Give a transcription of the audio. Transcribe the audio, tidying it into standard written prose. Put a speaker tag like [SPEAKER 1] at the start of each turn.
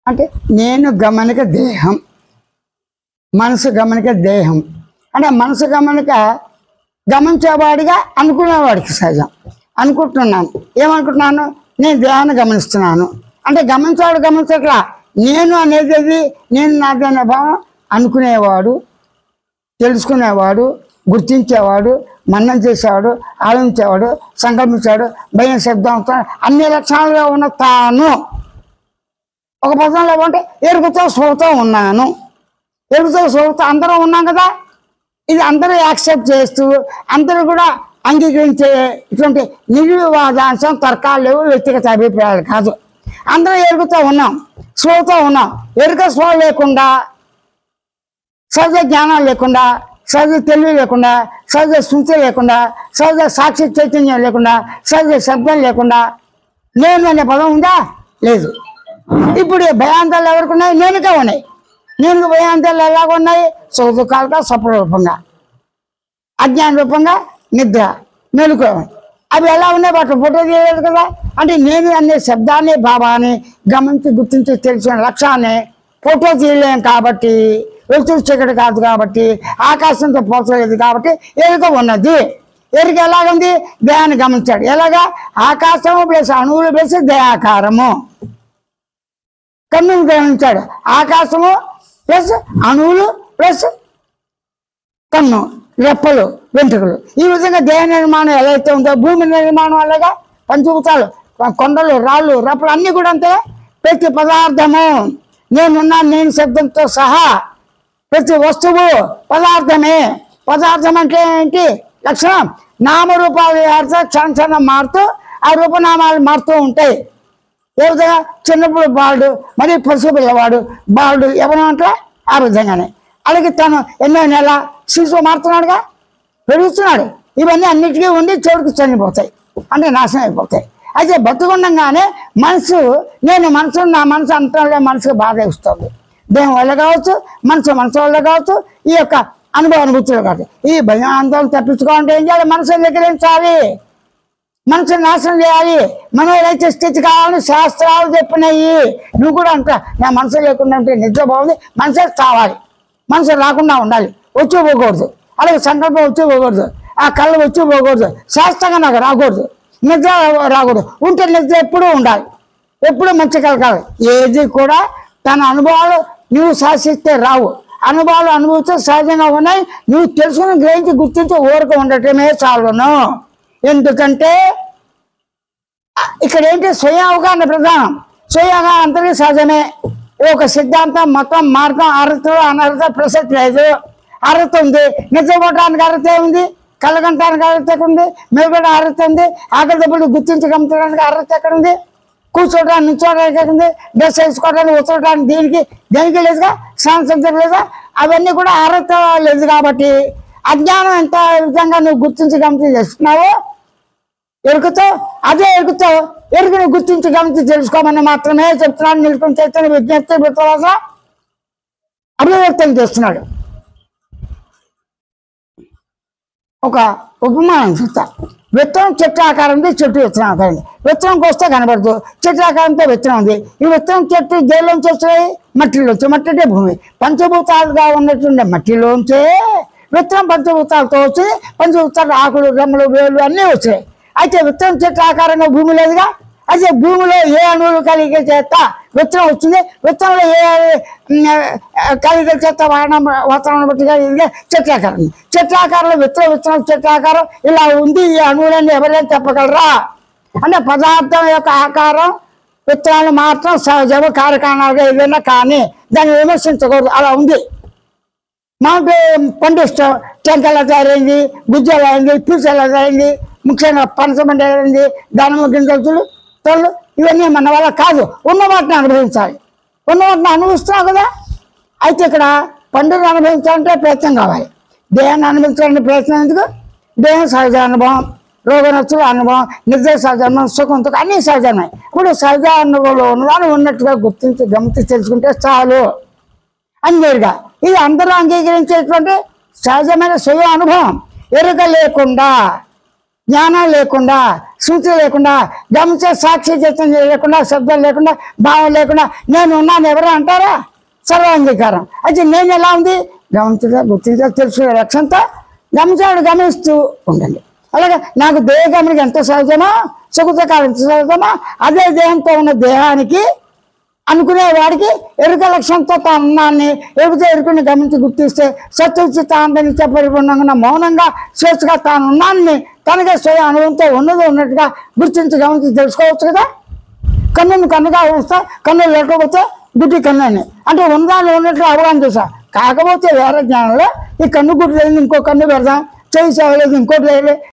[SPEAKER 1] అంటే నేను గమనిక దేహం, మనసు గమనిక దేహం. అంటే మనసు గమనిక గమనించేవాడిగా అనుకునేవాడికి సహజం. అనుకుంటున్నాను, ఏమనుకుంటున్నాను, నేను దేహాన్ని గమనిస్తున్నాను. అంటే గమనించేవాడు గమనించట్లా, నేను అనేది నేను నాది అనే భావం అనుకునేవాడు, తెలుసుకునేవాడు, గుర్తించేవాడు, మన్నం చేసేవాడు, ఆలోచించేవాడు, సంకల్పించాడు, భయం, శబ్దం, అన్ని లక్షణాలుగా ఉన్న తాను. ఒక పదంలో అంటే ఎరుగుతో స్వతో ఉన్నాను. ఎరుగుతో స్వతో అందరూ ఉన్నాం కదా. ఇది అందరూ యాక్సెప్ట్ చేస్తూ అందరూ కూడా అంగీకరించే ఇటువంటి నిర్వివాదాంశం, తర్కాలు లేవు, వ్యక్తిగత అభిప్రాయాలు కాదు. అందరూ ఎరుగుతూ ఉన్నాం, స్వతో ఉన్నాం. ఎరుక స్వ లేకుండా, సహజ జ్ఞానం లేకుండా, సహజ తెలివి లేకుండా, సహజ స్మృతి లేకుండా, సహజ సాక్షి చైతన్యం లేకుండా, సహజ శబ్దం లేకుండా నేను అనే పదం ఉందా? లేదు. ఇప్పుడు భయాంతాలు ఎవరికి ఉన్నాయి? నేనుగా ఉన్నాయి. నేను భయాంతాలు ఎలాగ ఉన్నాయి? సుఖ దుఃఖాలుగా, స్వప్న రూపంగా, అజ్ఞాన రూపంగా, నిద్ర, మెలుకు. అవి ఎలా ఉన్నాయి? వాటి ఫోటో తీయలేదు కదా. అంటే నేను అనే శబ్దాన్ని, భావాన్ని గమనించి, గుర్తించి, తెలిసిన లక్ష్యాన్ని ఫోటో తీయలేం కాబట్టి, వెలుతురు చీకటి కాదు కాబట్టి, ఆకాశంతో పోల్చలేదు కాబట్టి ఎరుక ఉన్నది. ఎరుక ఎలాగుంది? దేహాన్ని గమనించాడు. ఎలాగా? ఆకాశము ప్లస్ అణువులు ప్లస్ దేహాకారము. కన్నులు గమనించాడు. ఆకాశము ప్లస్ అణువులు ప్లస్ కన్ను, రెప్పలు, వెంట్రుకలు. ఈ విధంగా దేహ నిర్మాణం ఎలా అయితే ఉందో భూమి నిర్మాణం అలాగా పంచభూతాలు, కొండలు, రాళ్ళు, రప్పలు అన్నీ కూడా అంతే. ప్రతి పదార్థము నేనున్నాను, నేను శబ్దంతో సహా ప్రతి వస్తువు పదార్థమే. పదార్థం అంటే ఏంటి? లక్షణం. నామరూపాలు క్షణ మారుతూ ఆ రూపనామాలు మారుతూ ఉంటాయి. ఏ విధంగా? చిన్నప్పుడు బాలుడు, మరి పసుపు పిల్లవాడు బాలుడు ఎవరంటే ఆ విధంగానే. అలాగే తను ఎన్నో నెల శిశువు మారుతున్నాడుగా, పెరుగుతున్నాడు. ఇవన్నీ అన్నిటికీ ఉండి చివరికి చనిపోతాయి, అంటే నాశనం అయిపోతాయి. అయితే బతుకుండగానే మనసు, నేను మనసు, నా మనసు అంతలో మనసుకు బాధ ఇస్తుంది. దేహం వల్ల కావచ్చు, మనసు వల్ల కావచ్చు, ఈ యొక్క అనుభూతులు కావచ్చు. ఈ భయం ఆందోళన తప్పించుకోవాలంటే ఏం చేయాలి? మనసుని నిగ్రహించాలి, మనసుని నాశనం చేయాలి. మనోరైతే స్థితి కావాలని శాస్త్రాలు చెప్పినాయి. నువ్వు కూడా అంటా, నా మనసు లేకుండా ఉంటే నిద్ర బాగుంది, మనసే చావాలి, మనసు రాకుండా ఉండాలి, వచ్చి పోకూడదు. అలాగే సంకల్పం వచ్చి పోకూడదు, ఆ కళ్ళు వచ్చి పోకూడదు, శాస్త్రంగా నాకు రాకూడదు, నిద్ర రాకూడదు. ఉంటే నిద్ర ఎప్పుడూ ఉండాలి, ఎప్పుడూ మంచి కలగాలి. ఏది కూడా తన అనుభవాలు నువ్వు శాసిస్తే రావు. అనుభవాలు అనుభవిస్తే సహజంగా ఉన్నాయి. నువ్వు తెలుసుకుని, గ్రహించి, గుర్తించి ఊరక ఉండటమే చాలును. ఎందుకంటే ఇక్కడ ఏంటి? స్వయం అవగాహన ప్రధానం. స్వయం అవగాహన అందరికీ సహజమే. ఒక సిద్ధాంతం, మతం, మార్గం, అర్హత అనర్హత ప్రసక్తి లేదు. అర్హత ఉంది, నిద్రపోవడానికి అర్హత ఉంది, కళ్ళగంటానికి అర్హత ఎక్కడ ఉంది, మెరుగుడ అర్హత ఉంది, ఆకలితప్పుడు గుర్తించి గమనించడానికి అర్హత ఎక్కడ ఉంది, కూర్చోవడానికి, నిల్చోవడానికి ఎక్కడ ఉంది, డ్రెస్ వేసుకోవడానికి, ఉత్తరడానికి, దేనికి లేదుగా, స్నానం లేదా. అవన్నీ కూడా అర్హత లేదు. కాబట్టి అజ్ఞానం ఎంత విధంగా నువ్వు గుర్తించి గమనించి చేస్తున్నావో ఎరుకుతో, అదే ఎరుకుతో ఎరుకుని గుర్తించి గమనించి తెలుసుకోమని మాత్రమే చెప్తున్నాడు. నిలుపుని చైతన్య విజ్ఞప్తి విశ్వాస అభివ్యక్తం చేస్తున్నాడు. ఒక ఉపమానం చూస్తా. విత్తనం చెట్టు ఆకారం ఉంది, చెట్టు విత్తనం ఆకారం ఉంది. విత్తనంకి వస్తే కనబడదు, చెట్టు ఆకారంతో విత్తనం ఉంది. ఈ విత్తనం చెట్టు దేనిలోంచి వస్తున్నాయి? మట్టిలోంచి. మట్టి అంటే భూమి. పంచభూతాలుగా ఉన్నటువంటి మట్టిలోంచే విత్తనం పంచభూతాలతో వచ్చి, పంచభూతాలు ఆకులు, రెమ్మలు, వేలు అన్నీ వచ్చాయి. అయితే విత్తనం చెట్టు ఆకారంగా భూమి లేదుగా. అయితే భూమిలో ఏ అణువులు కలిగే చేత విత్తనం వచ్చింది, విత్తనంలో ఏ కలిగే చేత వాతావరణం బట్టిగా చెట్లాకారం. చెట్లాకారంలో విత్తనం చెట్లాకారం ఇలా ఉంది. ఈ అణువులన్నీ ఎవరైనా చెప్పగలరా? అంటే పదార్థం యొక్క ఆకారం, విత్తనాలు మాత్రం సహజము, కార్యకారణాలుగా ఏదైనా కానీ దాన్ని విమర్శించకూడదు. అలా ఉంది. మాకు పండు ఇష్టం. టెంక ఎలా తయారైంది, గుజ్జు ఎలా అయింది, పీసు ఎలా తయారైంది, ముఖ్యంగా పనసమండి అయింది, దానిమ్మ గింజలు, తొళ్ళు, ఇవన్నీ మన వల్ల కాదు. ఉన్న వాటిని అనుభవించాలి. ఉన్న వాటిని అనుభవిస్తున్నావు కదా. అయితే ఇక్కడ పండుగను అనుభవించాలంటే ప్రయత్నం కావాలి. దేహాన్ని అనుభవించాలంటే ప్రయత్నం ఎందుకు? దేహం సహజ అనుభవం, రోగ నచ్చుల అనుభవం, నిద్ర సహజ అనుభవం, సుఖం దుఃఖం అన్నీ సహజమే. ఇప్పుడు సహజ అనుభవంలో ఉన్నదాన్ని ఉన్నట్టుగా గుర్తించి గమనించి తెలుసుకుంటే చాలు అని నేరుగా. ఇది అందరూ అంగీకరించేటువంటి సహజమైన స్వయం అనుభవం. ఎరుక లేకుండా జ్ఞానం లేకుండా, శృతి లేకుండా, గమనించే సాక్షి చైతన్యం లేకుండా, శబ్దం లేకుండా, భావం లేకుండా నేను ఉన్నాను ఎవరు అంటారా? సర్వాంగీకారం. అయితే నేను ఎలా ఉంది? గమనించగా, గుర్తించగా, తెలుసుకునే లక్ష్యంతో గమనిస్తూ ఉండండి. అలాగే నాకు దేహ గమనిక ఎంత సహజమో, సుఖకాలం ఎంత సహజమో, అదే దేహంతో ఉన్న దేహానికి అనుకునేవాడికి ఎరుక లక్ష్యంతో తాను ఉన్నాన్ని ఎరుకుని గమనించి గుర్తిస్తే సత్యచిత్త ఆనందించే పరిపూర్ణంగా మౌనంగా స్వేచ్ఛగా తాను ఉన్నాన్ని తనకే స్వయం అనుభవంతో ఉన్నట్టుగా గుర్తించి గమనించి తెలుసుకోవచ్చు కదా. కన్నును కన్నుగా వస్తా, కన్ను లేకపోతే గుడ్డి కన్ను అని అంటే ఉందాన్ని ఉన్నట్లు అవగాహన చేశా. కాకపోతే వేరే జ్ఞానంలో ఈ కన్ను గుడ్డు లేదు, ఇంకో కన్ను పెడదాం, చేయి చేయలేదు, ఇంకోటి లేదు,